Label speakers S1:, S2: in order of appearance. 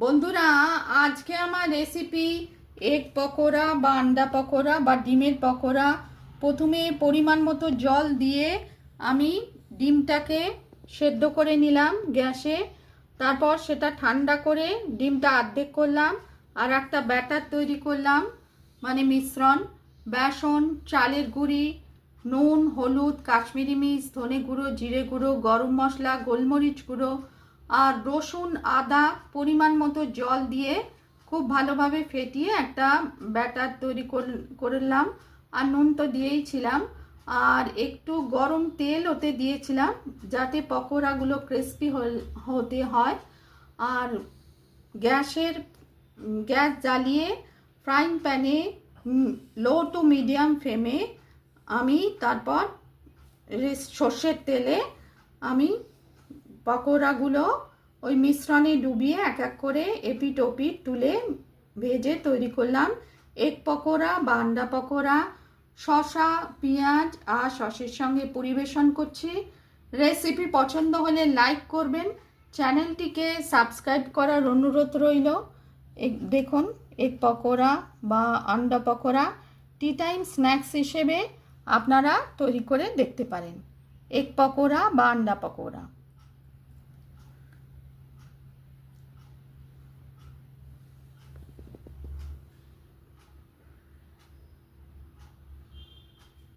S1: বন্ধুরা, আজকে আমার রেসিপি এগ পকোড়া বা আন্ডা পকোড়া বা ডিমের পকোড়া। প্রথমে পরিমাণ মতো জল দিয়ে আমি ডিমটাকে সেদ্ধ করে নিলাম গ্যাসে। তারপর সেটা ঠান্ডা করে ডিমটা অর্ধেক করলাম, আর একটা ব্যাটার তৈরি করলাম, মানে মিশ্রণ। বেসন, চালের গুঁড়ি, নুন, হলুদ, কাশ্মীরি মির্চ, ধনে গুঁড়ো, জিরে গুঁড়ো, গরম মশলা, গোলমরিচ গুঁড়ো আর রসুন, আদা পরিমাণ মতো জল দিয়ে খুব ভালোভাবে ফেটিয়ে একটা ব্যাটার তৈরি করলাম। আর নুন তো দিয়েই ছিলাম, আর একটু গরম তেল ওতে দিয়েছিলাম যাতে পকোড়াগুলো ক্রিস্পি হতে হয়। আর গ্যাস জ্বালিয়ে ফ্রাইং প্যানে লো টু মিডিয়াম ফ্লেমে আমি তারপর সর্ষের তেলে আমি পকোড়াগুলো ওই মিশ্রণে ডুবিয়ে এক এক করে এপিট ওপিট তুলে ভেজে তৈরি করলাম এগ পকোড়া বা আন্ডা পকোড়া। শসা, পেঁয়াজ আর সসের সঙ্গে পরিবেশন করছি। রেসিপি পছন্দ হলে লাইক করবেন, চ্যানেলটিকে সাবস্ক্রাইব করার অনুরোধ রইল। দেখুন, এগ পকোড়া বা আন্ডা পকোড়া টি টাইম স্ন্যাক্স হিসেবে আপনারা তৈরি করে দেখতে পারেন। এগ পকোড়া বা আন্ডা পকোড়া।